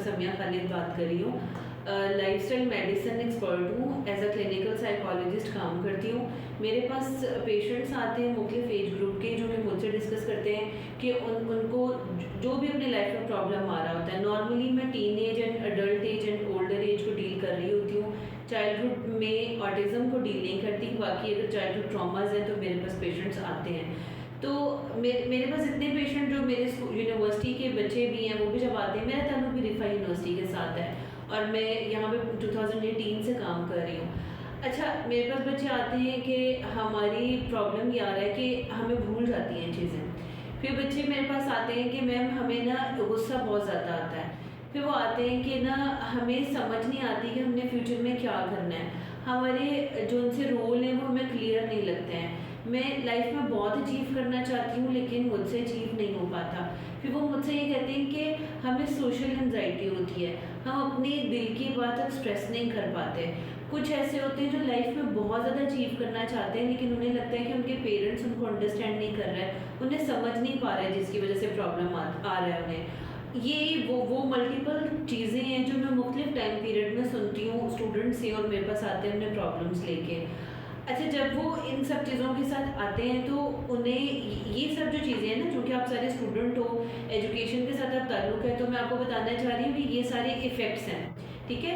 समिया खालिद बात कर रही हूँ। लाइफस्टाइल मेडिसिन एक्सपर्ट हूँ, एज अ क्लिनिकल साइकोलॉजिस्ट काम करती हूँ। मेरे पास पेशेंट्स आते हैं मुख्तलिफ एज ग्रुप के, जो कि मुझसे डिस्कस करते हैं कि उनको जो भी अपनी लाइफ में प्रॉब्लम आ रहा होता है। नॉर्मली मैं teenage and adult age and older age को डील कर रही होती हूँ। चाइल्डहुड में ऑटिज़म को डील नहीं करती, बाकी अगर चाइल्डहुड ट्रॉमाज हैं तो मेरे पास पेशेंट्स आते हैं। तो मेरे पास इतने पेशेंट जो मेरे यूनिवर्सिटी के बच्चे भी हैं, वो भी जब आते हैं, मेरा ताल्लुक भी रिफा यूनिवर्सिटी के साथ है और मैं यहाँ पे 2018 से काम कर रही हूँ। अच्छा, मेरे पास बच्चे आते हैं कि हमारी प्रॉब्लम ये आ रहा है कि हमें भूल जाती हैं चीज़ें। फिर बच्चे मेरे पास आते हैं कि मैम हमें ना गुस्सा बहुत ज़्यादा आता है। फिर वो आते हैं कि ना हमें समझ नहीं आती कि हमने फ्यूचर में क्या करना है, हमारे जो उनसे रोल हैं वो हमें क्लियर नहीं लगते हैं। मैं लाइफ में बहुत अचीव करना चाहती हूँ लेकिन मुझसे अचीव नहीं हो पाता। फिर वो मुझसे ये कहते हैं कि हमें सोशल एंजाइटी होती है, हम अपने दिल की बात एक्सप्रेस नहीं कर पाते। कुछ ऐसे होते हैं जो लाइफ में बहुत ज़्यादा अचीव करना चाहते हैं लेकिन उन्हें लगता है कि उनके पेरेंट्स उनको अंडरस्टैंड नहीं कर रहे हैं, उन्हें समझ नहीं पा रहे, जिसकी वजह से प्रॉब्लम आ रहा है उन्हें। ये वो मल्टीपल चीज़ें हैं जो मैं मुख्तलिफ टाइम पीरियड में सुनती हूँ स्टूडेंट्स से, और मेरे पास आते हैं अपने प्रॉब्लम्स लेके। अच्छा, जब वो इन सब चीज़ों के साथ आते हैं तो उन्हें ये सब जो चीज़ें हैं ना, चूँकि आप सारे स्टूडेंट हो, एजुकेशन के साथ आप ताल्लुक़ है, तो मैं आपको बताना चाह रही हूँ कि ये सारे इफ़ेक्ट्स हैं। ठीक है,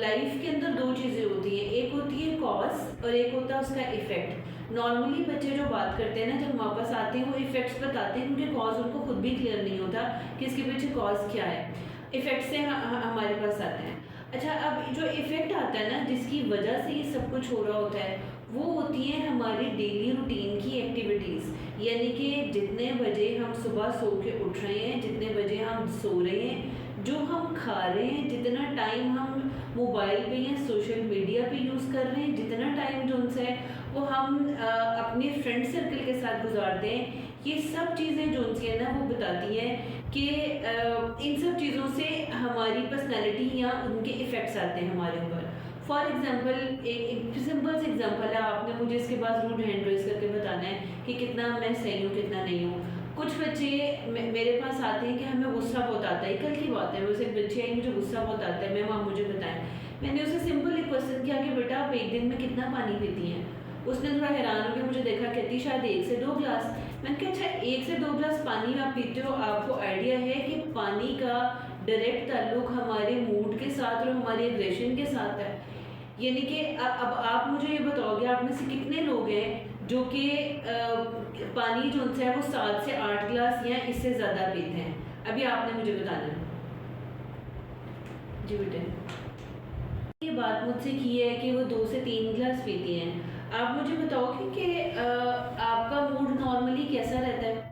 लाइफ के अंदर दो चीज़ें होती हैं, एक होती है कॉज और एक होता है उसका इफ़ेक्ट। नॉर्मली बच्चे जो बात करते हैं ना, जब हमारे पास आते हैं वो इफ़ेक्ट्स बताते हैं क्योंकि कॉज उनको खुद भी क्लियर नहीं होता कि इसके पीछे कॉज क्या है। इफ़ेक्ट से हमारे पास आते हैं। अच्छा, अब जो इफ़ेक्ट आता है ना, जिसकी वजह से ये सब कुछ हो रहा होता है, वो होती है हमारी डेली रूटीन की एक्टिविटीज़। यानी कि जितने बजे हम सुबह सो के उठ रहे हैं, जितने बजे हम सो रहे हैं, जो हम खा रहे हैं, जितना टाइम हम मोबाइल पे या सोशल मीडिया पे यूज़ कर रहे हैं, जितना टाइम जो उनसे वो हम अपने फ्रेंड सर्कल के साथ गुजारते हैं, ये सब चीज़ें जो उनसे है ना वो बताती हैं कि इन सब चीज़ों से हमारी पर्सनैलिटी या उनके इफ़ेक्ट्स आते हैं हमारे ऊपर। फॉर एग्ज़ाम्पल, एक सिंपल सी एग्जांपल है, आपने मुझे इसके बाद रूड हैंड रेज करके बताना है कि कितना मैं सही हूँ कितना नहीं हूँ। कुछ बच्चे मेरे पास आते हैं कि हमें गुस्सा बहुत आता है, कल की बात है, वैसे बच्चे आई मुझे गुस्सा बहुत आता है, मैम आप मुझे बताएं। मैंने उसे सिंपल एक क्वेश्चन किया कि बेटा आप एक दिन में कितना पानी पीती हैं? उसने थोड़ा हैरान होकर मुझे देखा, कहती शायद 1 से 2 गिलास। मैंने कहा अच्छा, 1 से 2 गिलास पानी आप पीते हो, आपको आइडिया है कि पानी का डायरेक्ट ताल्लुक हमारे मूड के साथ और हमारे एग्रेशन के साथ है। यानी कि अब आप मुझे ये बताओगे, आप में से कितने लोग हैं जो कि पानी जो उनसे है वो 7 से 8 गिलास या इससे ज़्यादा पीते हैं? अभी आपने मुझे बताना है जी बेटे। ये बात मुझसे की है कि वो 2 से 3 गिलास पीती हैं। आप मुझे बताओगे कि आपका मूड नॉर्मली कैसा रहता है?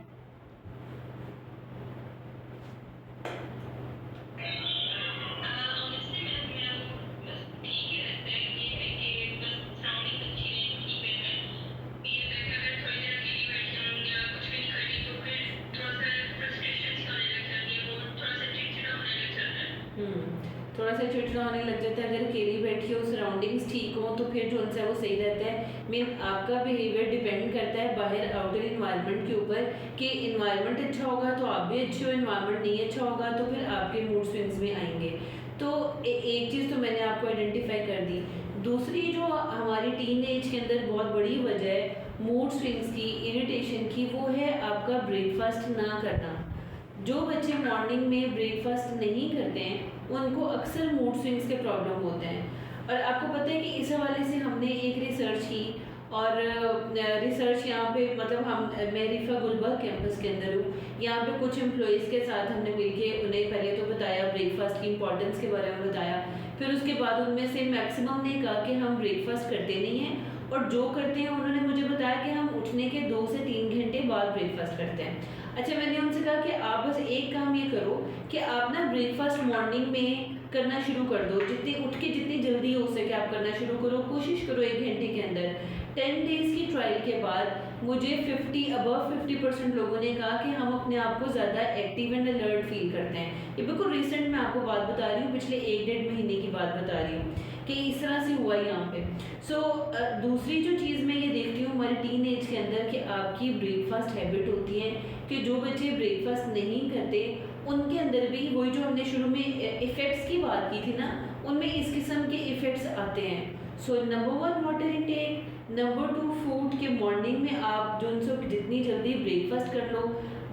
थोड़ा सा चिड़चिड़ा होने लग जाता है। अगर अकेली बैठी हो, सराउंडिंग्स ठीक हो, तो फिर जो उनसे वो सही रहता है। मीन आपका बिहेवियर डिपेंड करता है बाहर आउटर इन्वायरमेंट के ऊपर, कि इन्वायरमेंट अच्छा होगा तो आप भी अच्छे हो, इन्वायरमेंट नहीं अच्छा होगा तो फिर आपके मूड स्विंग्स में आएंगे। तो एक चीज़ तो मैंने आपको आइडेंटिफाई कर दी। दूसरी जो हमारी टीन एज के अंदर बहुत बड़ी वजह है मूड स्विंग्स की, इरिटेशन की, वो है आपका ब्रेकफास्ट ना करना। जो बच्चे मॉर्निंग में ब्रेकफास्ट नहीं करते हैं उनको अक्सर मूड स्विंग्स के प्रॉब्लम होते हैं। और आपको पता है कि इस हवाले से हमने एक रिसर्च की, और रिसर्च यहाँ पे मतलब मैं रिफा गुलबर्ग कैंपस के अंदर हूँ। यहाँ पे कुछ एम्प्लॉयज़ के साथ हमने मिलके उन्हें पहले तो बताया, ब्रेकफास्ट की इंपॉर्टेंस के बारे में बताया। फिर उसके बाद उनमें से मैक्सिमम ने कहा कि हम ब्रेकफास्ट करते नहीं हैं, और जो करते हैं उन्होंने मुझे बताया कि हम उठने के 2 से 3 घंटे बाद ब्रेकफास्ट करते हैं। अच्छा, मैंने उनसे कहा कि आप बस एक काम ये करो कि आप ना ब्रेकफास्ट मॉर्निंग में करना शुरू कर दो, जितनी जल्दी हो सके आप करना शुरू करो, कोशिश करो 1 घंटे के अंदर। 10 डेज़ की ट्रायल के बाद मुझे अबव 50% लोगों ने कहा कि हम अपने आप को ज़्यादा एक्टिव एंड अलर्ट फील करते हैं। ये बिल्कुल रिसेंट मैं आपको बात बता रही हूँ, पिछले 1-1.5 महीने की बात बता रही हूँ कि इस तरह से हुआ यहाँ पे। दूसरी जो चीज़ मैं ये देखती हूँ हमारे टीन एज के अंदर कि आपकी ब्रेकफास्ट हैबिट होती है कि जो बच्चे ब्रेकफास्ट नहीं करते उनके अंदर भी वही जो हमने शुरू में इफ़ेक्ट्स की बात की थी ना, उनमें इस किस्म के इफ़ेक्ट्स आते हैं। So number 1 water intake, number 2 food के मॉर्निंग में आप जो उनसे जितनी जल्दी ब्रेकफास्ट कर लो,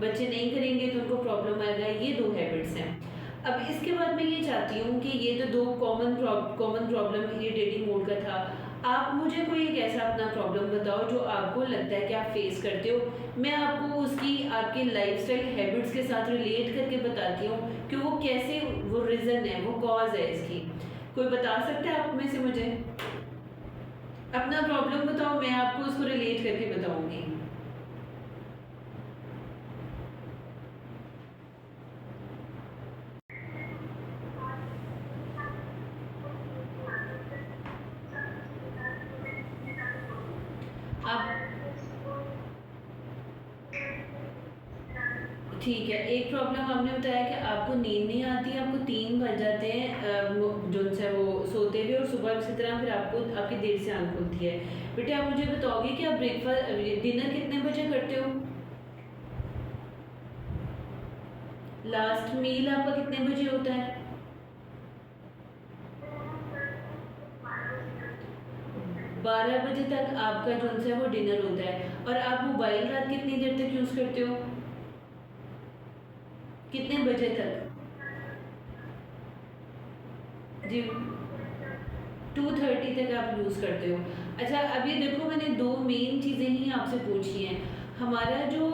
बच्चे नहीं करेंगे तो उनको प्रॉब्लम आएगा। ये 2 हैबिट्स हैं। अब इसके बाद मैं ये चाहती हूँ कि ये तो 2 कॉमन प्रॉब्लम इरिटेटिंग मोड का था। आप मुझे कोई एक ऐसा अपना प्रॉब्लम बताओ जो आपको लगता है कि आप फेस करते हो। मैं आपको उसकी आपके लाइफस्टाइल हैबिट्स के साथ रिलेट करके बताती हूँ कि वो कैसे, वो रीज़न है, वो कॉज है इसकी। कोई बता सकता है आप में से मुझे? अपना प्रॉब्लम बताओ, मैं आपको उसको रिलेट करके बताऊंगी। आप ठीक है, एक प्रॉब्लम आपने बताया कि आपको नींद नहीं आती, आपको 3 बज जाते हैं जो उनसे वो सोते हुए, और सुबह इसी तरह फिर आपको आपकी देर से आँख खुलती है। बेटे आप मुझे बताओगे कि आप ब्रेकफास्ट डिनर कितने बजे करते हो? लास्ट मील आपका कितने बजे होता है? 12 बजे तक आपका जो है वो डिनर होता है। और आप मोबाइल रात कितनी देर तक यूज़ करते हो? कितने बजे तक? जी, 2:30 तक आप यूज़ करते हो। अच्छा, अभी देखो मैंने 2 मेन चीज़ें ही आपसे पूछी हैं। हमारा जो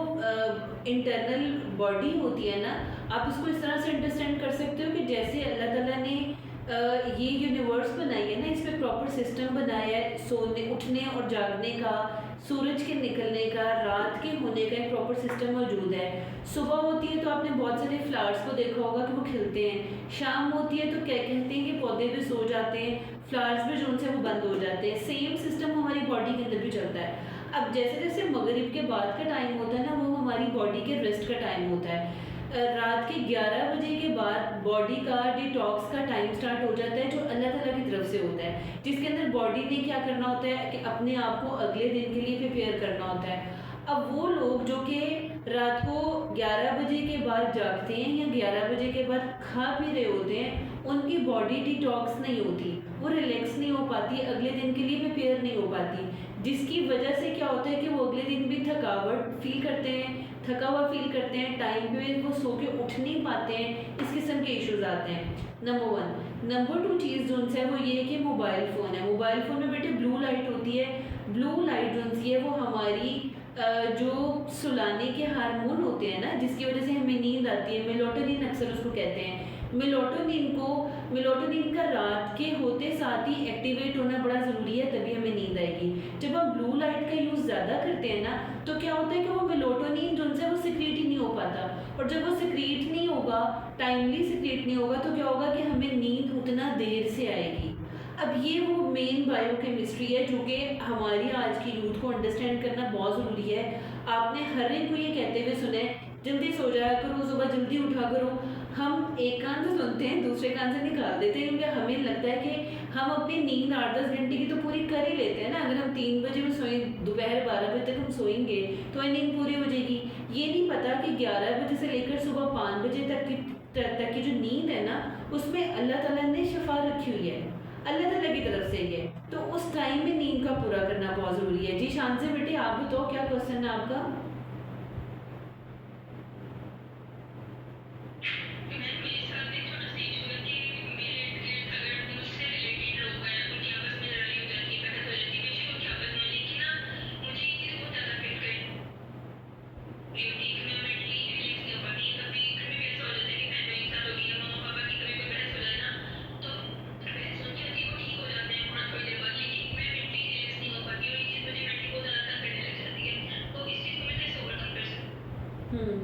इंटरनल बॉडी होती है ना, आप उसको इस तरह से अंडरस्टैंड कर सकते हो कि जैसे अल्लाह ताला ने ये यूनिवर्स बनाई है ना, इस पर प्रॉपर सिस्टम बनाया है, सोने उठने और जागने का, सूरज के निकलने का, रात के होने का एक प्रॉपर सिस्टम मौजूद है। सुबह होती है तो आपने बहुत सारे फ्लावर्स को देखा होगा कि वो खिलते हैं। शाम होती है तो क्या कहते हैं कि पौधे भी सो जाते हैं, फ्लावर्स भी जो उनसे वो बंद हो जाते हैं। सेम सिस्टम हमारी बॉडी के अंदर भी चलता है। अब जैसे जैसे मगरिब के बाद का टाइम होता है ना, वो हमारी बॉडी के रेस्ट का टाइम होता है। रात के 11 बजे के बाद बॉडी का डिटॉक्स का टाइम स्टार्ट हो जाता है, जो अल्लाह ताला की तरफ से होता है, जिसके अंदर बॉडी ने क्या करना होता है कि अपने आप को अगले दिन के लिए प्रिपेयर करना होता है। अब वो लोग जो कि रात को 11 बजे के बाद जागते हैं या 11 बजे के बाद खा पी रहे होते हैं, उनकी बॉडी डिटॉक्स नहीं होती, वो रिलैक्स नहीं हो पाती, अगले दिन के लिए प्रिपेयर नहीं हो पाती, जिसकी वजह से क्या होता है कि वो अगले दिन भी थकावट फील करते हैं, थका हुआ फील करते हैं, टाइम पे वो सो के उठ नहीं पाते हैं, इस किस्म के इश्यूज आते हैं। नंबर 1। नंबर 2 चीज़ जो है वो ये है कि मोबाइल फ़ोन है। मोबाइल फ़ोन में बेटे ब्लू लाइट होती है। ब्लू लाइट जो है वो हमारी जो सुलाने के हार्मोन होते हैं ना, जिसकी वजह से हमें नींद आती है, मेलाटोनिन अक्सर उसको कहते हैं। मेलाटोनिन का रात के होते साथ ही एक्टिवेट होना बड़ा ज़रूरी है, तभी हमें नींद आएगी। जब हम ब्लू लाइट का यूज़ ज़्यादा करते हैं ना, तो क्या होता है कि वो मेलाटोनिन जो है वो सिक्रीट ही नहीं हो पाता, और जब वो सिक्रीट नहीं होगा, टाइमली सिक्रीट नहीं होगा, तो क्या होगा कि हमें नींद उतना देर से आएगी। अब ये वो मेन बायोकेमिस्ट्री है जो कि हमारी आज की यूथ को अंडरस्टैंड करना बहुत ज़रूरी है। आपने हर एक को ये कहते हुए सुना है जल्दी सो जाया करो, सुबह जल्दी उठा करो। हम एक कान से सुनते हैं, दूसरे कान से निकाल देते हैं, क्योंकि हमें लगता है कि हम अपनी नींद 8-10 घंटे की तो पूरी कर ही लेते हैं ना। अगर हम 3 बजे में सोए, दोपहर 12 बजे तक हम सोएंगे तो ये नींद पूरी हो जाएगी। ये नहीं पता कि 11 बजे से लेकर सुबह 5 बजे तक की जो नींद है ना, उसमें अल्लाह ताला ने शफा रखी हुई है, अल्लाह ताला की तरफ से ही है। तो उस टाइम में नींद का पूरा करना बहुत ज़रूरी है। जी शान से बेटे आप बताओ क्या क्वेश्चन है आपका?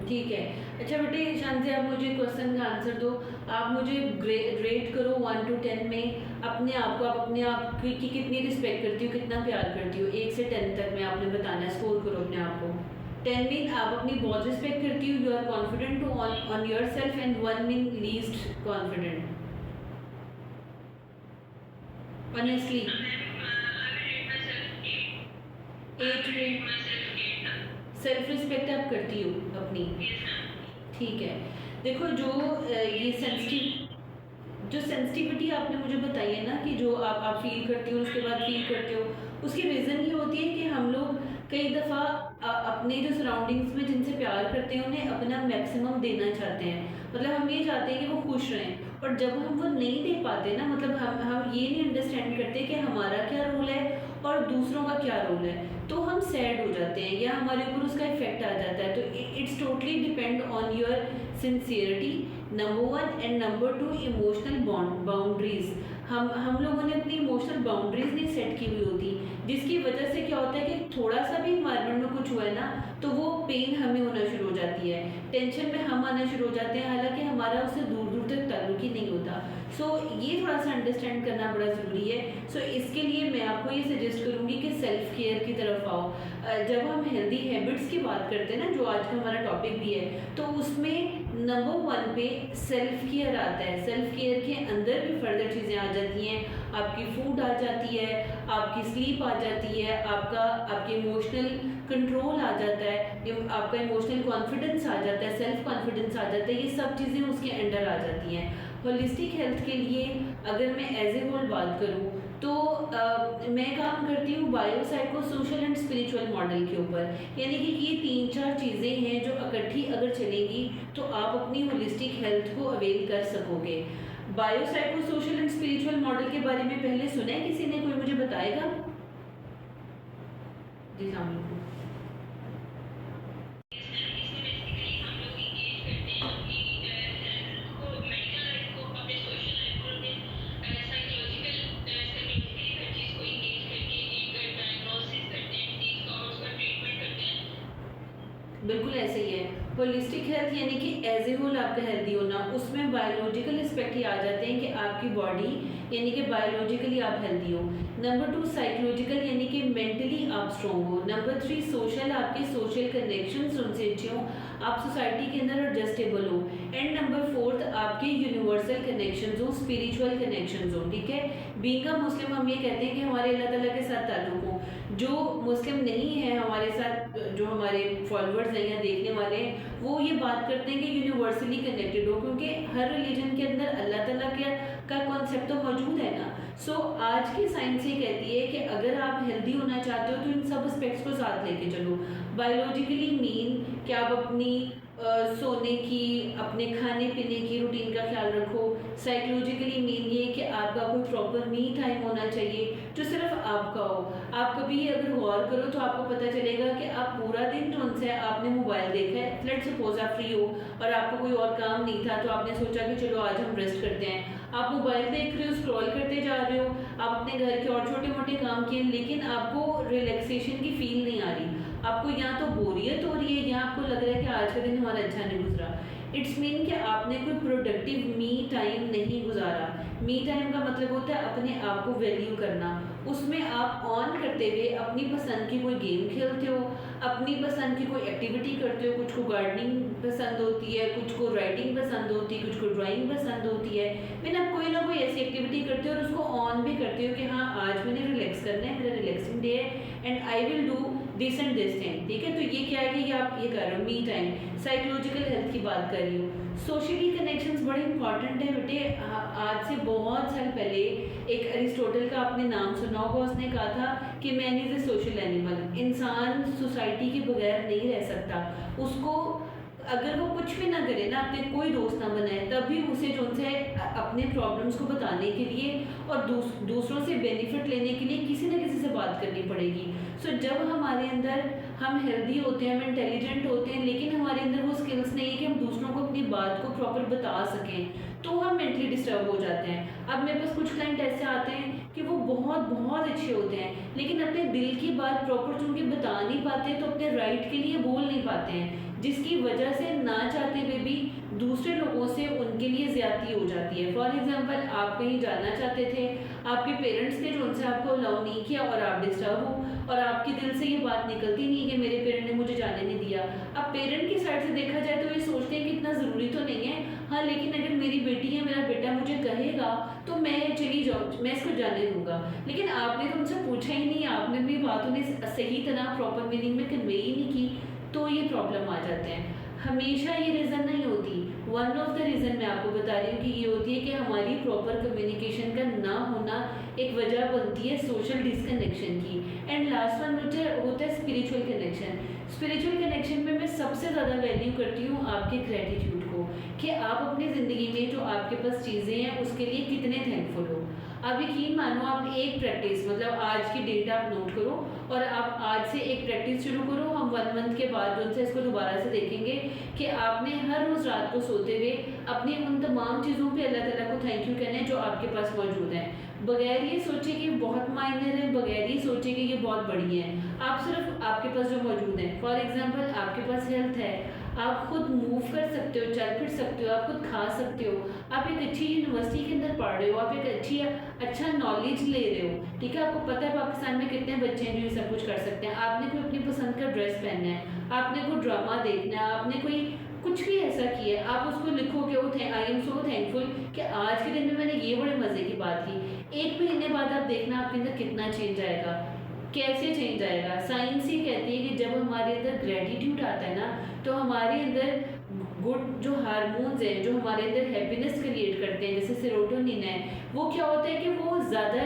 ठीक है। अच्छा बेटे शांति, आप मुझे क्वेश्चन का आंसर दो। आप मुझे रेट करो 1 to 10 में अपने आप को, आप अपने आप की कितनी रिस्पेक्ट करती हो, कितना प्यार करती हो, 1 से 10 तक में आपने बताना है, स्कोर करो अपने आप को। 10 मीन आप अपनी बहुत रिस्पेक्ट करती हो, you are confident on yourself, and 1 mean least confident. Honestly 8 rate. Self respect आप करती हो अपनी? ठीक है। देखो ये जो सेंसिटिविटी आपने मुझे बताई है ना, कि जो आप फील करती हो उसके बाद फील करते हो, उसकी रीज़न ये होती है कि हम लोग कई दफ़ा अपने जो सराउंडिंग्स में जिनसे प्यार करते हैं उन्हें अपना मैक्सिमम देना चाहते हैं। मतलब हम ये चाहते हैं कि वो खुश रहें, और जब हम वो नहीं दे पाते ना, मतलब हम ये नहीं अंडरस्टैंड करते कि हमारा क्या रोल है और दूसरों का क्या रोल है, तो हम सैड हो जाते हैं या हमारे ऊपर उसका इफेक्ट आ जाता है। तो it's totally depend on your sincerity, number one, and number two emotional boundaries. हम लोगों ने अपनी इमोशनल बाउंड्रीज नहीं सेट की हुई होती, जिसकी वजह से क्या होता है कि थोड़ा सा भी इन्वायरमेंट में कुछ हुआ है ना, तो वो पेन हमें होना शुरू हो जाती है, टेंशन में हम आना शुरू हो जाते हैं, हालांकि हमारा उससे दूर दूर तक ताल्लुक ही नहीं होता। सो ये थोड़ा सा अंडरस्टैंड करना बड़ा ज़रूरी है। सो इसके लिए मैं आपको ये सजेस्ट करूँगी कि सेल्फ केयर की तरफ आओ। जब हम हेल्दी हैबिट्स की बात करते हैं ना, जो आज का हमारा टॉपिक भी है, तो उसमें नंबर वन पे सेल्फ केयर आता है। सेल्फ केयर के अंदर भी फर्दर चीज़ें आ जाती हैं, आपकी फूड आ जाती है, आपकी स्लीप आ जाती है, आपके इमोशनल कंट्रोल आ जाता है, आपका इमोशनल कॉन्फिडेंस आ जाता है, सेल्फ कॉन्फिडेंस आ जाता है, ये सब चीज़ें उसके अंडर आ जाती हैं। होलिस्टिक हेल्थ के लिए अगर मैं एज ए होल बात करूँ, तो मैं काम करती हूँ bio psycho social and spiritual model के ऊपर। यानी कि ये 3-4 चीज़ें हैं जो इकट्ठी अगर चलेंगी तो आप अपनी होलिस्टिक हेल्थ को अवेल कर सकोगे। Bio psycho social and spiritual model के बारे में पहले सुना है किसी ने? कोई मुझे बताएगा? जी सामने। बिल्कुल ऐसे ही है। होलिस्टिक हेल्थ यानी कि एज ए होल आपका हेल्दी होना, उसमें बायोलॉजिकल एस्पेक्ट ही आ जाते हैं कि आपकी बॉडी यानी कि बायोलॉजिकली आप हेल्दी हो। नंबर 2 साइकोलॉजिकल यानी कि मेंटली आप स्ट्रॉन्ग हो। नंबर 3 सोशल, आपके सोशल कनेक्शंस उनसे अच्छे हो, आप सोसाइटी के अंदर एडजस्टेबल हो। एंड नंबर 4 आपके यूनिवर्सल कनेक्शंस हो, स्पिरिचुअल कनेक्शंस हो। ठीक है, बीइंग अ मुस्लिम हम ये कहते हैं कि हमारे अल्लाह ताला के साथ ताल्लुक हो। जो मुस्लिम नहीं है हमारे साथ, जो हमारे फॉलोअर्स हैं या देखने वाले हैं, वो ये बात करते हैं कि यूनिवर्सली कनेक्टेड हो, क्योंकि हर रिलीजन के अंदर अल्लाह ताला का कॉन्सेप्ट तो मौजूद है ना। सो आज की साइंस ये कहती है कि अगर आप हेल्दी होना चाहते हो तो इन सब एस्पेक्ट्स को साथ लेके चलो। बायोलॉजिकली मीन कि आप अपनी सोने की, अपने खाने पीने की रूटीन का ख्याल रखो। साइकोलॉजिकली मीन ये कि आपका कोई प्रॉपर मी टाइम होना चाहिए जो सिर्फ आपका हो। आप कभी अगर गौर करो तो आपको पता चलेगा कि आप पूरा दिन जो उनसे आपने मोबाइल देखा है, लेट्स सपोज आप फ्री हो और आपको कोई और काम नहीं था, तो आपने सोचा कि चलो आज हम रेस्ट करते हैं। आप मोबाइल देख रहे हो, स्क्रॉल करते जा रहे हो, आप अपने घर के और छोटे मोटे काम किए, लेकिन आपको रिलैक्सेशन की फील नहीं आ रही। आपको या तो बोरियत हो रही है या आपको लग रहा है कि आज का दिन हमारा अच्छा नहीं गुजरा। इट्स मीन कि आपने कोई प्रोडक्टिव मी टाइम नहीं गुजारा। मी टाइम का मतलब होता है अपने आप को वैल्यू करना। उसमें आप ऑन करते हुए अपनी पसंद की कोई गेम खेलते हो, अपनी पसंद की कोई एक्टिविटी करते हो। कुछ को गार्डनिंग पसंद होती है, कुछ को राइटिंग पसंद होती है, कुछ को ड्राइंग पसंद होती है। मैंने आप कोई ना कोई ऐसी एक्टिविटी करते हो और उसको ऑन भी करते हो कि हाँ आज मैंने रिलैक्स करना है, मेरा रिलैक्सिंग डे है and I will do this and this thing. ठीक है, तो ये क्या है कि आप ये कर रहे हो मी टाइम। साइकोलॉजिकल हेल्थ की बात कर रही हूँ। सोशली कनेक्शंस बड़े इंपॉर्टेंट है बेटे। आज से बहुत साल पहले एक अरिस्टोटल का आपने नाम सुना होगा, उसने कहा था कि man is a social animal. इंसान सोसाइटी के बगैर नहीं रह सकता। उसको अगर वो कुछ भी ना करे ना, अपने कोई दोस्त ना बनाए, तब भी उसे जो उनसे अपने प्रॉब्लम्स को बताने के लिए और दूसरों से बेनिफिट लेने के लिए किसी न किसी से बात करनी पड़ेगी। सो जब हमारे अंदर हम हेल्दी होते हैं, हम इंटेलिजेंट होते हैं, लेकिन हमारे अंदर वो स्किल्स नहीं है कि हम दूसरों को अपनी बात को प्रॉपर बता सकें, तो हम मेंटली डिस्टर्ब हो जाते हैं। अब मेरे पास कुछ क्लाइंट ऐसे आते हैं कि वो बहुत बहुत अच्छे होते हैं, लेकिन अपने दिल की बात प्रॉपर चुन के बता नहीं पाते, तो अपने राइट के लिए बोल नहीं पाते हैं, जिसकी वजह से ना चाहते हुए भी दूसरे लोगों से उनके लिए ज़्यादती हो जाती है। फॉर एग्जांपल, आप कहीं जाना चाहते थे, आपके पेरेंट्स ने जो उनसे आपको अलाउ नहीं किया और आप डिस्टर्ब हो, और आपके दिल से ये बात निकलती नहीं है कि मेरे पेरेंट ने मुझे जाने नहीं दिया। अब पेरेंट की साइड से देखा जाए तो ये सोचते हैं कि इतना ज़रूरी तो नहीं है, हाँ लेकिन अगर मेरी बेटी है, मेरा बेटा मुझे कहेगा तो मैं चली जाऊँ, मैं इसको जाने दूंगा। लेकिन आपने तो उनसे पूछा ही नहीं, आपने भी बात उन्हें सही तरह प्रॉपर मीनिंग में कन्वे ही नहीं की, तो ये प्रॉब्लम आ जाते हैं। हमेशा ये रीज़न नहीं होती, वन ऑफ द रीज़न मैं आपको बता रही हूँ कि ये होती है कि हमारी प्रॉपर कम्युनिकेशन का ना होना एक वजह बनती है सोशल डिसकनेक्शन की। एंड लास्ट वन मुझे होता है स्पिरिचुअल कनेक्शन। स्पिरिचुअल कनेक्शन में मैं सबसे ज़्यादा वैल्यू करती हूँ आपके ग्रेटिट्यूड को, कि आप अपनी ज़िंदगी में जो आपके पास चीज़ें हैं उसके लिए कितने थैंकफुल हो। आप यकीन मानो, आप एक प्रैक्टिस मतलब आज की डेट आप नोट करो और आप आज से एक प्रैक्टिस शुरू करो। हम 1 मंथ के बाद जो से इसको दोबारा से देखेंगे कि आपने हर रोज़ रात को सोते हुए अपनी उन तमाम चीज़ों पे अल्लाह ताला को थैंक यू कहना है जो आपके पास मौजूद हैं, बगैर ये सोचे कि बहुत मायने हैं, बगैर ये सोचे कि ये बहुत बड़ी है। आप सिर्फ आपके पास जो मौजूद है, फॉर एग्जांपल आपके पास हेल्थ है, आप खुद मूव कर सकते हो, चल फिर सकते हो, आप खुद खा सकते हो, आप एक अच्छी यूनिवर्सिटी के अंदर पढ़ रहे हो, आप एक अच्छा नॉलेज ले रहे हो, ठीक है। आपको पता है पाकिस्तान में कितने बच्चे हैं जो ये सब कुछ कर सकते हैं। आपने कोई अपनी पसंद का ड्रेस पहनना है, आपने कोई ड्रामा देखना है, आपने कोई कुछ भी ऐसा किया है, आप उसको लिखोगे वो आई एम सो थैंकफुल कि आज के दिन में मैंने ये बड़े मज़े की बात की। 1 महीने बाद आप देखना आपके अंदर कितना चेंज आएगा, कैसे चेंज आएगा। साइंस ये कहती है कि जब हमारे अंदर ग्रेटिट्यूड आता है ना, तो हमारे अंदर गुड जो हार्मोन्स हैं जो हमारे अंदर हैप्पीनेस क्रिएट करते हैं, जैसे सेरोटोनिन है, वो क्या होता है कि वो ज़्यादा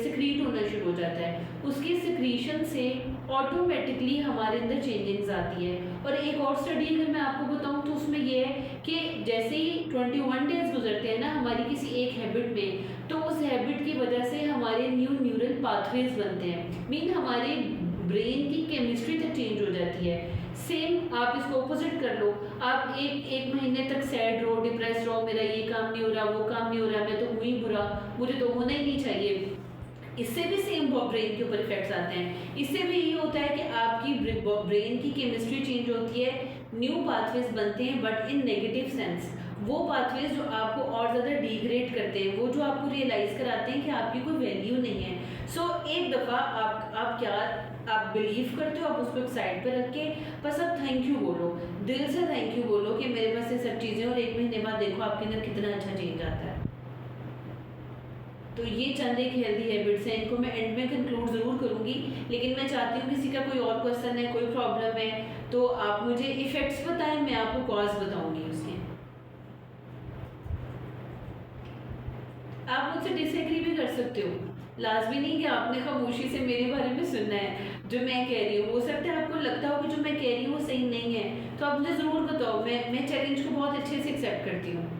सिक्रीट होना शुरू हो जाता है। उसकी सिक्रीशन से ऑटोमेटिकली हमारे अंदर चेंजिंग्स आती है। और एक और स्टडी अगर मैं आपको बताऊं तो उसमें ये है कि जैसे ही 21 डेज गुजरते हैं ना हमारी किसी एक हैबिट में, तो उस हैबिट की वजह से हमारे न्यूरल पाथवेज बनते हैं, मीन हमारे ब्रेन की केमिस्ट्री तक चेंज हो जाती है। सेम आप इसको ऑपोजिट कर लो, आप एक महीने तक सैड रहो, डिप्रेस रहो, मेरा ये काम नहीं हो रहा, वो काम नहीं हो रहा, मैं तो हूँ ही बुरा, मुझे तो होना ही नहीं चाहिए। इससे भी सेम ब्रेन के ऊपर इफेक्ट्स आते हैं। इससे भी ये होता है कि आपकी ब्रेन की केमिस्ट्री चेंज होती है, न्यू पाथवेज बनते हैं, बट इन नेगेटिव सेंस। वो पाथवेज जो आपको और ज़्यादा डिग्रेड करते हैं, वो जो आपको रियलाइज़ कराते हैं कि आपकी कोई वैल्यू नहीं है। सो एक दफ़ा आप बिलीव करते हो, आप उसको एक साइड पर रख के बस आप थैंक यू बोलो, दिल से थैंक यू बोलो कि मेरे पास ये सब चीज़ें, और 1 महीने बाद देखो आपके अंदर कितना अच्छा चेंज आता है। तो ये चंद एक हेल्दी हैबिट्स हैं, इनको मैं एंड में कंक्लूड ज़रूर करूँगी, लेकिन मैं चाहती हूँ किसी का कोई और क्वेश्चन है, कोई प्रॉब्लम है तो आप मुझे इफ़ेक्ट्स बताएं, मैं आपको कॉज बताऊँगी उसके। आप मुझसे डिसएग्री भी कर सकते हो, लाजमी नहीं कि आपने खामोशी से मेरे बारे में सुनना है। जो मैं कह रही हूँ हो सकता है आपको लगता हो कि जो मैं कह रही हूँ वो सही नहीं है, तो आप मुझे ज़रूर बताओ। मैं चैलेंज को बहुत अच्छे से एक्सेप्ट करती हूँ।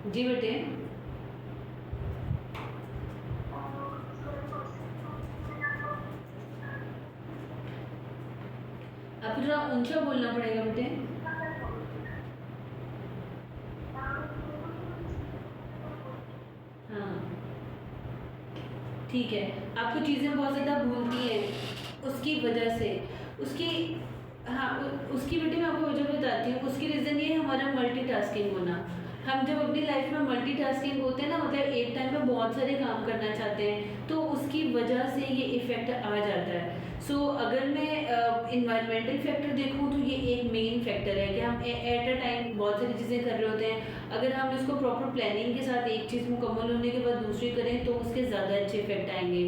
जी बेटे, आपको थोड़ा ऊंचा बोलना पड़ेगा बेटे। हाँ ठीक है, आपको चीज़ें बहुत ज़्यादा भूलती हैं उसकी वजह से, उसकी हाँ उसकी बेटे मैं आपको वजह बताती हूँ। उसकी रीज़न ये है हमारा मल्टीटास्किंग होना। हम जब अपनी लाइफ में मल्टीटास्किंग होते हैं ना, मतलब एक टाइम में बहुत सारे काम करना चाहते हैं, तो उसकी वजह से ये इफ़ेक्ट आ जाता है। सो अगर मैं इन्वायरमेंटल फैक्टर देखूँ तो ये एक मेन फैक्टर है कि हम एट अ टाइम बहुत सारी चीज़ें कर रहे होते हैं। अगर हम इसको प्रॉपर प्लानिंग के साथ एक चीज़ मुकम्मल होने के बाद दूसरी करें तो उसके ज़्यादा अच्छे इफेक्ट आएंगे।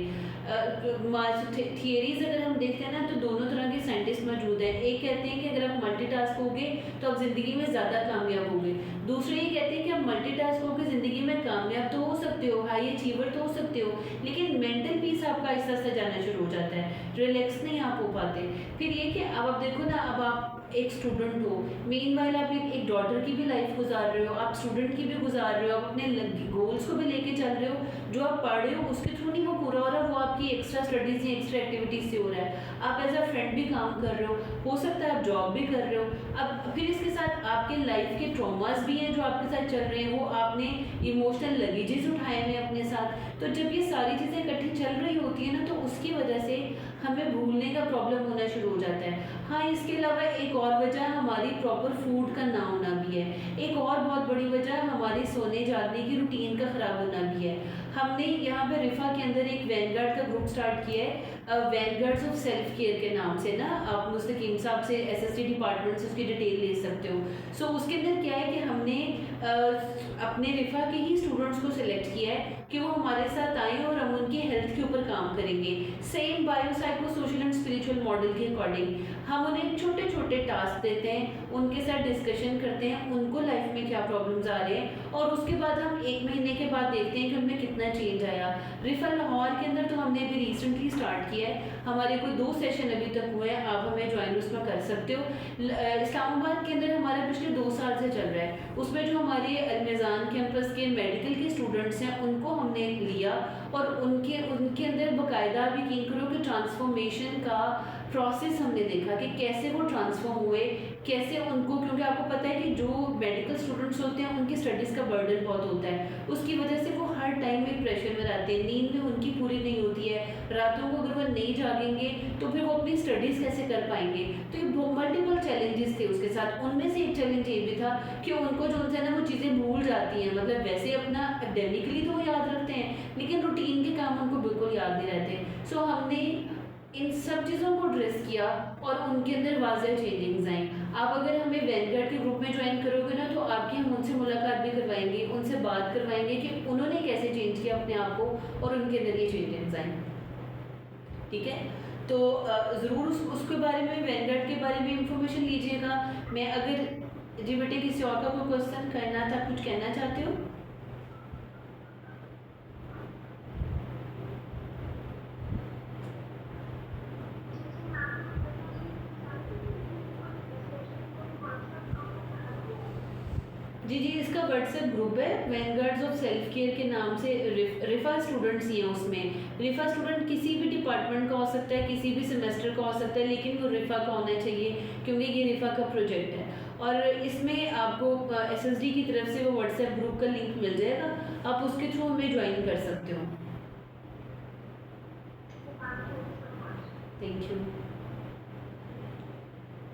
थियरीज अगर हम देखते हैं ना तो दोनों तरह के साइंटिस्ट मौजूद हैं। एक कहते हैं कि अगर आप मल्टीटास्क होगे तो आप ज़िंदगी में ज़्यादा कामयाब होगे। दूसरे ये कहते हैं कि आप मल्टीटास्क होकर ज़िंदगी में कामयाब तो हो सकते हो, हाई अचीवर तो हो सकते हो, लेकिन मेंटल पीस आपका आहिस्ता आहिस्ता जाना शुरू हो जाता है, रिलैक्स नहीं आप हो पाते। फिर ये कि अब आप देखो ना, अब आप एक स्टूडेंट हो, मीनवाइल आप एक डॉटर की भी लाइफ गुजार रहे हो, आप स्टूडेंट की भी गुजार रहे हो, आप अपने गोल्स को भी लेके चल रहे हो। जो आप पढ़ रहे हो उसके थ्रू नहीं वो पूरा हो रहा, वो आपकी एक्स्ट्रा स्टडीज़ या एक्स्ट्रा एक्टिविटीज़ से हो रहा है। आप एज अ फ्रेंड भी काम कर रहे हो सकता है आप जॉब भी कर रहे हो। अब फिर इसके साथ आपके लाइफ के ट्रॉमास भी हैं जो आपके साथ चल रहे हैं, वो आपने इमोशनल लगेजेस उठाए हुए अपने साथ। तो जब ये सारी चीज़ें इकट्ठी चल रही होती है ना, तो उसकी वजह से हमें भूलने का प्रॉब्लम होना शुरू हो जाता है। हाँ, इसके अलावा एक और वजह हमारी प्रॉपर फूड का ना होना भी है। एक और बहुत बड़ी वजह हमारी सोने जागने की रूटीन का ख़राब होना भी है। हमने यहाँ पे रिफा के अंदर एक वैनगार्ड का ग्रुप स्टार्ट किया है, वैनगार्ड्स ऑफ सेल्फ केयर के नाम से ना। आप मुस्तकीम साहब से SST डिपार्टमेंट से उसकी डिटेल ले सकते हो। सो उसके अंदर क्या है कि हमने अपने रिफा के ही स्टूडेंट्स को सिलेक्ट किया है कि वो हमारे साथ आए और हम उनकी हेल्थ के ऊपर काम करेंगे। Same bio psycho social and spiritual model के अकॉर्डिंग हम उन्हें छोटे छोटे टास्क देते हैं, उनके साथ डिस्कशन करते हैं उनको लाइफ में क्या प्रॉब्लम्स आ रहे हैं, और उसके बाद हम 1 महीने के बाद देखते हैं कि उनमें कितना चेंज आया। रिफा लाहौर के अंदर तो हमने अभी रिसेंटली स्टार्ट किया है, हमारे कोई 2 सेशन अभी तक हुए हैं, आप हमें ज्वाइन उसमें कर सकते हो। इस्लामाबाद के अंदर हमारा पिछले 2 साल से चल रहा है, उसमें जो हमारे अलमेज़ान कैंपस के मेडिकल के स्टूडेंट्स हैं उनको हमने लिया और उनके उनके अंदर बाकायदा भी यकीन करो कि ट्रांसफॉर्मेशन का प्रोसेस हमने देखा कि कैसे वो ट्रांसफॉर्म हुए, कैसे उनको, क्योंकि आपको पता है कि जो मेडिकल स्टूडेंट्स होते हैं उनकी स्टडीज़ का बर्डन बहुत होता है, उसकी वजह से वो हर टाइम में प्रेशर में रहते हैं, नींद में उनकी पूरी नहीं होती है, रातों को अगर वो नहीं जागेंगे तो फिर वो अपनी स्टडीज़ कैसे कर पाएंगे। तो ये मल्टीपल चैलेंजेस थे उसके साथ। उनमें से एक चैलेंज ये भी था कि उनको जो उनसे ना वो चीज़ें भूल जाती हैं, मतलब वैसे अपना एकेडमिकली तो वो याद रखते हैं लेकिन रूटीन के काम उनको बिल्कुल याद नहीं रहते। सो हमने इन सब चीज़ों को ड्रेस किया और उनके अंदर वाज़ेह चेंजिंग्स आई। आप अगर हमें वैनगार्ड के ग्रुप में ज्वाइन करोगे ना तो आपकी हम उनसे मुलाकात भी करवाएंगे, उनसे बात करवाएंगे कि उन्होंने कैसे चेंज किया अपने आप को और उनके अंदर ये चेंजिंग्स आई। ठीक है, तो ज़रूर उसके बारे में, वैनगार्ड के बारे में इंफॉर्मेशन लीजिएगा। मैं अगर जी बेटे किसी और का कोई क्वेश्चन करना था, कुछ कहना चाहते हो? जी जी, इसका व्हाट्सएप ग्रुप है वैनगार्ड्स ऑफ सेल्फ केयर के नाम से। रिफा स्टूडेंट्स ही हैं उसमें। रिफा स्टूडेंट किसी भी डिपार्टमेंट का हो सकता है, किसी भी सेमेस्टर का हो सकता है, लेकिन वो रिफा का होना चाहिए क्योंकि ये रिफा का प्रोजेक्ट है। और इसमें आपको एसएसडी की तरफ से वो व्हाट्सएप ग्रुप का लिंक मिल जाएगा, आप उसके थ्रू हमें ज्वाइन कर सकते हो। Thank you.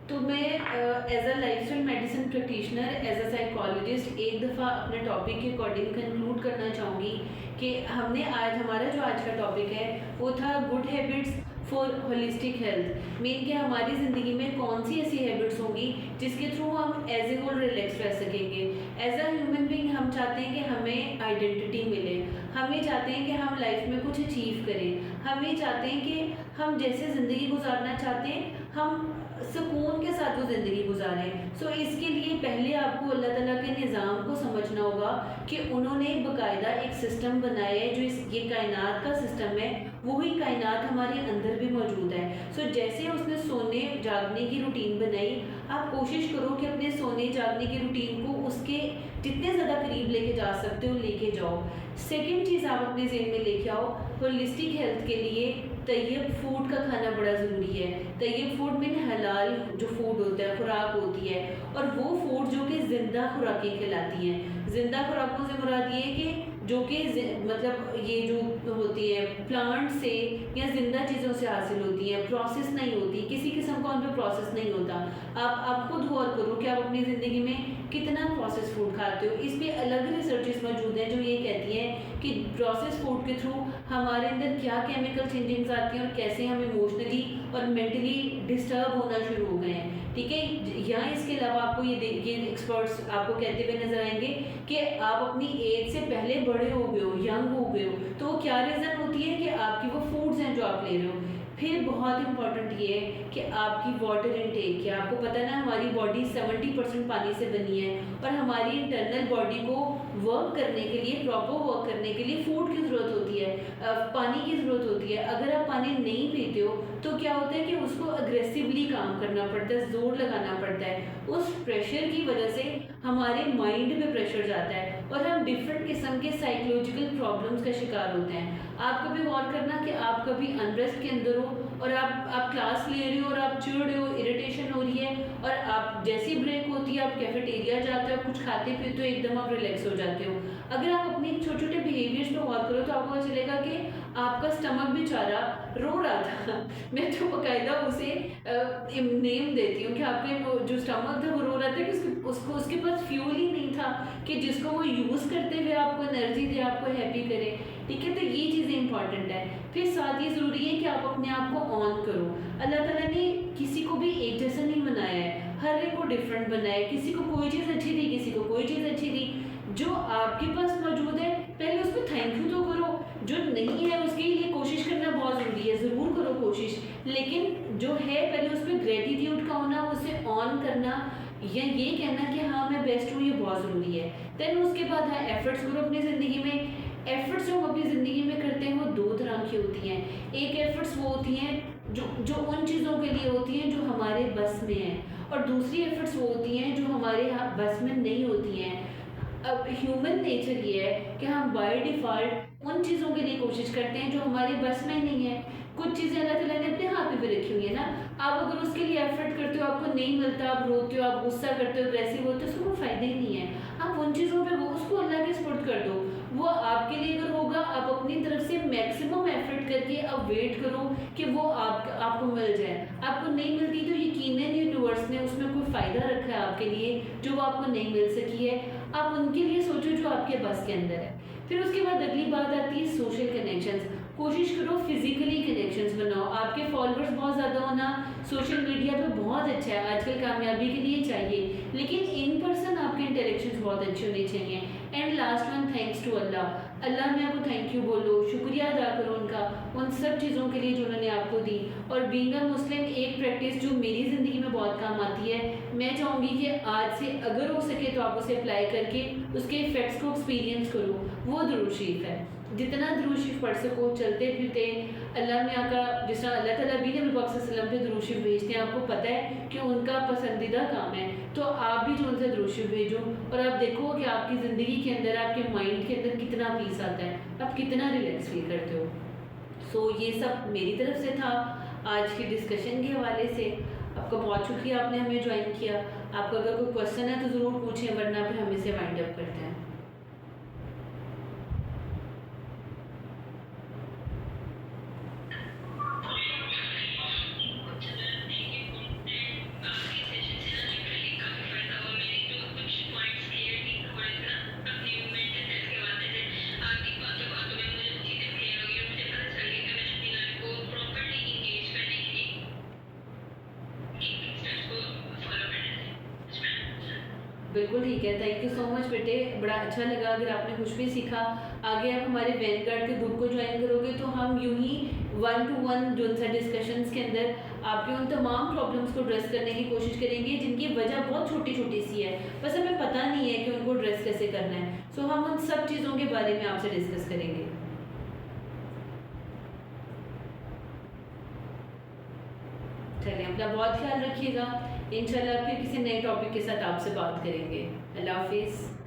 तो मैं as a lifestyle medicine practitioner, as a psychologist एक दफ़ा अपने टॉपिक के अकॉर्डिंग कंक्लूड करना चाहूँगी कि हमने आज, हमारा जो आज का टॉपिक है वो था good habits for holistic health. Mean कि हमारी ज़िंदगी में कौन सी ऐसी हैबिट्स होंगी जिसके थ्रू हम एज ए होल रिलैक्स रह सकेंगे। एज अ ह्यूमन बीइंग हम चाहते हैं कि हमें आइडेंटिटी मिले, हमें चाहते हैं कि हम लाइफ में कुछ अचीव करें, हमें चाहते हैं कि हम जैसे ज़िंदगी गुजारना चाहते हैं हम सुकून के साथ वो ज़िंदगी गुजारें। सो इसके लिए पहले आपको अल्लाह ताला के निज़ाम को समझना होगा कि उन्होंने बाकायदा एक सिस्टम बनाया है, जो ये कायनात का सिस्टम है, वही कायनात हमारे अंदर भी मौजूद है। सो जैसे उसने सोने जागने की रूटीन बनाई, आप कोशिश करो कि अपने सोने जागने की रूटीन को उसके जितने ज़्यादा करीब लेके जा सकते हो लेके जाओ। सेकेंड चीज़ आप अपने ज़हन में लेके आओ, होलिस्टिक हेल्थ के लिए तैयब फूड का खाना बड़ा ज़रूरी है। तैयब फूड में हलाल जो फूड होता है, खुराक होती है, और वो फूड जो कि ज़िंदा खुराकें कहलाती हैं। ज़िंदा खुराकों से मुराद ये है कि जो कि मतलब ये जो होती है प्लांट से या ज़िंदा चीज़ों से हासिल होती है, प्रोसेस नहीं होती, किसी किस्म का उन पर प्रोसेस नहीं होता। आप खुद गौर करो कि आप अपनी ज़िंदगी में कितना प्रोसेस फूड खाते हो। इस पर अलग रिसर्चेस मौजूद हैं जो ये कहती हैं कि प्रोसेस फूड के थ्रू हमारे अंदर क्या केमिकल चेंजिंग्स आती हैं और कैसे हम इमोशनली और मेंटली डिस्टर्ब होना शुरू हो गए हैं। ठीक है, यहाँ इसके अलावा आपको ये एक्सपर्ट्स आपको कहते हुए नजर आएंगे कि आप अपनी एज से पहले बड़े हो गए हो, यंग हो गए हो, तो वो क्या रीज़न होती है कि आपकी वो फूड्स हैं जो आप ले रहे हो। फिर बहुत इंपॉर्टेंट ये है कि आपकी वाटर इनटेक है। आपको पता है ना, हमारी बॉडी 70% पानी से बनी है और हमारी इंटरनल बॉडी को वर्क करने के लिए, प्रॉपर वर्क करने के लिए फूड की ज़रूरत होती है, पानी की ज़रूरत होती है। अगर आप पानी नहीं पीते हो तो क्या होता है कि उसको अग्रेसिवली काम करना पड़ता है, जोर लगाना पड़ता है। उस प्रेशर की वजह से हमारे माइंड पे प्रेशर जाता है और हम डिफरेंट किस्म के साइकोलॉजिकल प्रॉब्लम्स का शिकार होते हैं। आप कभी गौर करना कि आप कभी अनरेस्ट के अंदर हो और आप क्लास ले रहे हो और आप चिढ़ रहे हो, इरिटेशन हो रही है, और आप जैसी ब्रेक होती है आप कैफेटेरिया जाते हो, कुछ खाते पीते हो, एकदम आप रिलैक्स हो जाते हो। अगर आप अपने छोटे छोटे बिहेवियर्स पर गौर करो तो आपको पता चलेगा कि आपका स्टमक बेचारा रो रहा था। मैं तो बाकायदा उसे नेम देती हूँ कि आपके जो स्टमक था वो रो रहा था कि उसके पास फ्यूल ही नहीं था कि जिसको वो यूज़ करते हुए आपको एनर्जी दे, आपको हैप्पी करे। ठीक है, तो ये चीज़ें इंपॉर्टेंट है। फिर साथ ही ज़रूरी है कि आप अपने आप को ऑन करो। अल्लाह ताला ने किसी को भी एक जैसा नहीं बनाया है, हर एक को डिफरेंट बनाया है। किसी को कोई चीज़ अच्छी थी, किसी को कोई चीज़ अच्छी थी। जो आपके पास मौजूद है पहले उस पर थैंक यू तो करो, जो नहीं है उसके लिए कोशिश करना बहुत ज़रूरी है, ज़रूर करो कोशिश, लेकिन जो है पहले उस पर ग्रेटिट्यूड का होना, उसे ऑन करना, या ये कहना कि हाँ मैं बेस्ट हूँ, ये बहुत ज़रूरी है। देन उसके बाद हाँ एफर्ट्स करो अपनी ज़िंदगी में। एफर्ट्स जो हम अपनी ज़िंदगी में करते हैं वो दो तरह की होती हैं। एक एफर्ट्स वो होती हैं जो उन चीज़ों के लिए होती हैं जो हमारे बस में है, और दूसरी एफर्ट्स वो होती हैं जो हमारे बस में नहीं होती हैं। अब ह्यूमन नेचर ये है कि हम बाय डिफ़ॉल्ट उन चीज़ों के लिए कोशिश करते हैं जो हमारे बस में नहीं है। कुछ चीज़ें अल्लाह ताला ने अपने हाथ में भी रखी हुई है ना, आप अगर उसके लिए एफर्ट करते हो, आपको नहीं मिलता, आप रोते हो, आप गुस्सा करते हो, अग्रेसिव होते हो, उसका कोई फ़ायदा ही नहीं है। आप उन चीज़ों पे वो उसको अल्लाह के सुपुर्द कर दो, वो आपके लिए अगर होगा, आप अपनी तरफ से मैक्सिमम एफर्ट करके अब वेट करो कि वो आपको मिल जाए। आपको नहीं मिलती तो यकीनन यूनिवर्स ने उसमें कोई फ़ायदा रखा है आपके लिए जो वो आपको नहीं मिल सकी है। आप उनके लिए सोचो जो आपके बस के अंदर है। फिर उसके बाद अगली बात आती है सोशल कनेक्शंस। कोशिश करो फिजिकली कनेक्शंस बनाओ। आपके फॉलोअर्स बहुत ज़्यादा होना सोशल मीडिया पे बहुत अच्छा है, आजकल कामयाबी के लिए चाहिए, लेकिन इन पर्सन आपके इंटरेक्शंस बहुत अच्छे होने चाहिए। And last one, thanks to Allah. अल्लाह में आपको थैंक यू बोलो, शुक्रिया अदा करो उनका उन सब चीज़ों के लिए जो उन्होंने आपको दी। और बीइंग अ मुस्लिम एक प्रैक्टिस जो मेरी ज़िंदगी में बहुत काम आती है, मैं चाहूँगी कि आज से अगर हो सके तो आप उसे अप्लाई करके उसके इफ़ेक्ट्स को एक्सपीरियंस करो। वो दुरूद शरीफ है, जितना दुरूद शरीफ पढ़ सको, चलते फिरते अल्लाह में आका, जिस तरह अल्लाह ताला भी नबी पाक सल्लल्लाहु अलैहि वसल्लम पे दुरूद शरीफ भेजते हैं, आपको पता है कि उनका पसंदीदा काम है, तो आप भी जो उनसे दुरूद शरीफ भेजो और आप देखो कि आपकी ज़िंदगी के अंदर, आपके माइंड के अंदर कितना पीस आता है, आप कितना रिलैक्स फील करते हो। सो ये सब मेरी तरफ से था आज की डिस्कशन के हवाले से। आपका बहुत शुक्रिया, आपने हमें ज्वाइन किया। आपका अगर कोई क्वेश्चन है तो ज़रूर पूछें, वरना फिर हम इसे वाइंड अप करते हैं। बिल्कुल ठीक है, थैंक यू सो मच बेटे, बड़ा अच्छा लगा। अगर आपने कुछ भी सीखा, आगे आप हमारे वैनगार्ड के ग्रुप को ज्वाइन करोगे तो हम यूं ही 1 to 1 जो उनसे डिस्कशंस के अंदर आपके उन तमाम प्रॉब्लम्स को ड्रेस करने की कोशिश करेंगे जिनकी वजह बहुत छोटी छोटी सी है, बस हमें पता नहीं है कि उनको ड्रेस कैसे करना है। सो हम उन सब चीज़ों के बारे में आपसे डिस्कस करेंगे। चलिए, अपना बहुत ख्याल रखिएगा। इंशाल्लाह फिर किसी नए टॉपिक के साथ आपसे बात करेंगे। अल्लाह हाफिज़।